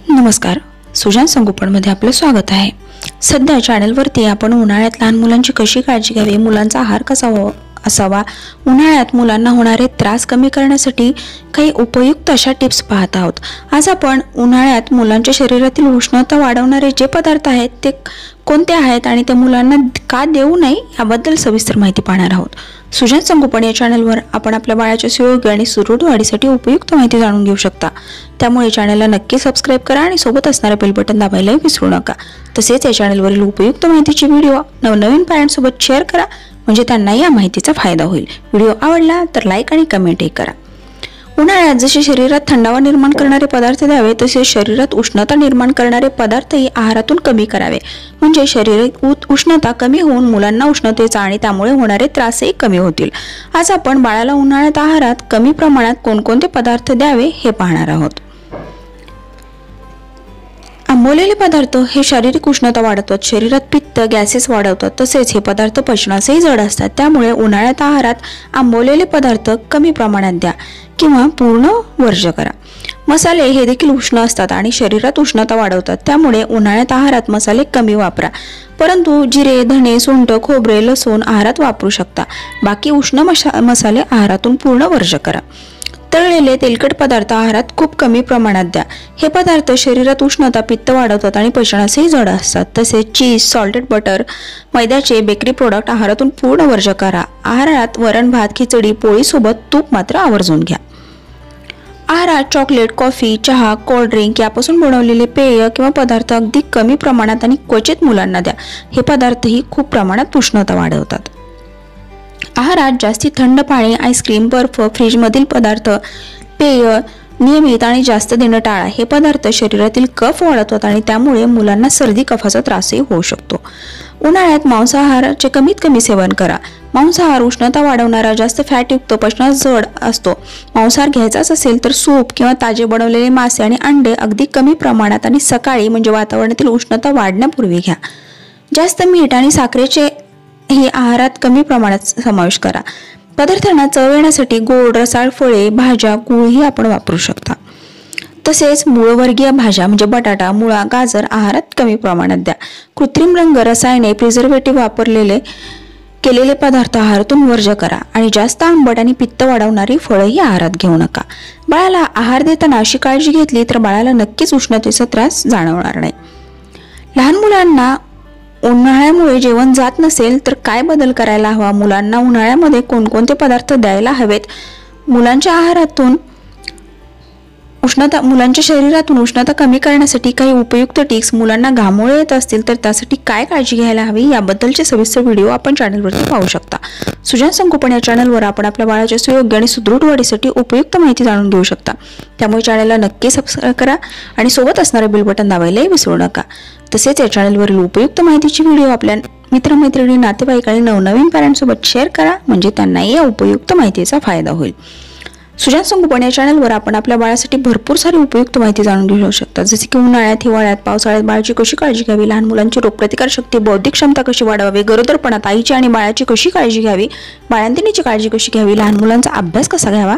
नमस्कार, सुजान संगोपनमध्ये आपलं स्वागत आहे। सध्या चॅनलवरती आपण उन्हाळ्यात लहान मुलांची कशी काळजी घ्यावी, मुलांचा आहार कसा असावा, उन्हाळ्यात मुलांना होणारे त्रास कमी करण्यासाठी काही उपयुक्त अशा टिप्स पाहत आहोत। आज आपण उन्हाळ्यात मुलांच्या शरीरातील उष्णता वाढवणारे जे पदार्थ आहेत ते कोणते आहेत आणि ते मुलांना का देऊ नये याबद्दल सविस्तर माहिती पाहणार आहोत। सुजान संगोपन या चॅनलवर आपण आपल्या बाळाच्या सुयोग्य आणि सुदृढ वाढीसाठी उपयुक्त माहिती जाणून घेऊ शकता। त्यामुळे चॅनलला नक्की सबस्क्राइब करा आणि सोबत असणारे बेल बटन दाबायला विसरू नका। तसेच या चॅनलवरील उपयुक्त माहितीची व्हिडिओ नवनवीन पॅरेंट्ससोबत शेअर करा, म्हणजे त्यांनाही या माहितीचा फायदा होईल। व्हिडिओ आवडला तर लाईक आणि कमेंटही करा। उन्हाळ्यात जसे शरीरात थंडावा निर्माण करणारे पदार्थ द्यावे, तसे शरीरात उष्णता निर्माण करणारे पदार्थही आहारातून कमी करावे, म्हणजे शरीरात उष्णता कमी होऊन मुलांना उष्णतेचा आणि त्यामुळे होणारे त्रासही कमी होतील। आज आपण बाळाला उन्हाळ्यात आहारात कमी प्रमाणात कोणकोणते पदार्थ द्यावे हे पाहणार आहोत। आंबवलेले पदार्थ हे शारीरिक उष्णता वाढवतात, शरीरात पित्त गॅसेस वाढवतात, तसेच हे पदार्थ पचनासही जड असतात। त्यामुळे उन्हाळ्यात आहारात आंबवलेले पदार्थ कमी प्रमाणात द्या किंवा पूर्ण वर्ज करा। मसाले हे देखील उष्ण असतात आणि शरीरात उष्णता वाढवतात, त्यामुळे उन्हाळ्यात आहारात मसाले कमी वापरा, परंतु जिरे, धणे, सुंठ, खोबरे, लसूण आहारात वापरू शकता। बाकी उष्ण मसाले आहारातून पूर्ण वर्ज करा। तळलेले तेलकट पदार्थ आहारात खूप कमी प्रमाणात द्या। हे पदार्थ शरीरात उष्णता, पित्त वाढवतात आणि पचनासही जड असतात। तसेच चीज, सॉल्टेड बटर, मैद्याचे बेकरी प्रोडक्ट आहारातून पूर्ण वर्ज करा। आहारात वरण, भात, खिचडी, पोळी सोबत तूप मात्र आवर्जून घ्या। आहारात चॉकलेट, कॉफी, चहा, कोल्ड ड्रिंक यापासून बनवलेले पेय किंवा पदार्थ अगदी कमी प्रमाणात आणि क्वचित मुलांना द्या। हे पदार्थही खूप प्रमाणात उष्णता वाढवतात। आहारात जास्ती थंड पाणी, आईस्क्रीम, बर्फ, फ्रीजमधील पदार्थ, पेय नियमित आणि जास्त देणं टाळा। हे पदार्थ शरीरातील कफ वाढवतात आणि त्यामुळे मुलांना सर्दी कफाचा त्रासही होऊ शकतो। उन्हाळ्यात मांसाहाराचे कमीत कमी सेवन करा। मांसाहार उष्णता वाढवणारा, जास्त फॅटयुक्त, पचनास जड असतो। मांसाहार घ्यायचाच असेल तर सूप किंवा ताजे बनवलेले मासे आणि अंडे अगदी कमी प्रमाणात आणि सकाळी, म्हणजे वातावरणातील उष्णता वाढण्यापूर्वी घ्या। जास्त मीठ आणि साखरेचे ही आहारात कमी प्रमाणात समावेश करा। पदार्थांना चव येण्यासाठी गोड, रसाळ फळे, भाज्या, गूळही आपण वापरू शकता। तसेच मूळवर्गीय भाज्या म्हणजे बटाटा, मुळा, गाजर आहारात कमी प्रमाणात द्या। कृत्रिम रंग, रसायने, प्रिझर्वेटिव्ह वापरलेले केलेले पदार्थ आहारातून वर्ज करा आणि जास्त आंबट आणि पित्त वाढवणारी फळंही आहारात घेऊ नका। बाळाला आहार देताना अशी काळजी घेतली तर बाळाला नक्कीच उष्णतेचा त्रास जाणवणार नाही। लहान मुलांना उन्हाळ्यामुळे जेवण जात नसेल तर काय बदल करायला हवा, मुलांना उन्हाळ्यामध्ये कोणकोणते पदार्थ द्यायला हवेत, मुलांच्या शरीरातून उष्णता कमी करण्यासाठी काही उपयुक्त टिप्स, मुलांना घामोळे येत असतील तर त्यासाठी काय काळजी घ्यायला हवी याबद्दलचे सविस्तर व्हिडिओ आपण चॅनलवरती पाहू शकता। सुजान संगोपन या चॅनलवर आपण आपल्या बाळाच्या सुयोग्य आणि सुदृढ वाढीसाठी उपयुक्त माहिती जाणून घेऊ शकता। त्यामुळे चॅनलला नक्की सबस्क्राइब करा आणि सोबत असणारे बेल बटन दाबायलाही विसरू नका। तसेच या चॅनलवरील उपयुक्त माहितीची व्हिडिओ आपल्या मित्रमैत्रिणी, नातेवाईक आणि नवनवीन पॅरेंट्ससोबत शेअर करा, म्हणजे त्यांनाही या उपयुक्त माहितीचा फायदा होईल। सुजान संगोपन या चॅनलवर आपण आपल्या बाळासाठी भरपूर सारी उपयुक्त माहिती जाणून घेऊ शकता, जसे की उन्हाळ्यात, हिवाळ्यात, पावसाळ्यात बाळाची कशी काळजी घ्यावी, लहान मुलांची रोगप्रतिकार शक्ती, बौद्धिक क्षमता कशी वाढवावी, गरोदरपणात आईची आणि बाळाची कशी काळजी घ्यावी, बाळंतिणीची काळजी कशी घ्यावी, लहान मुलांचा अभ्यास कसा घ्यावा,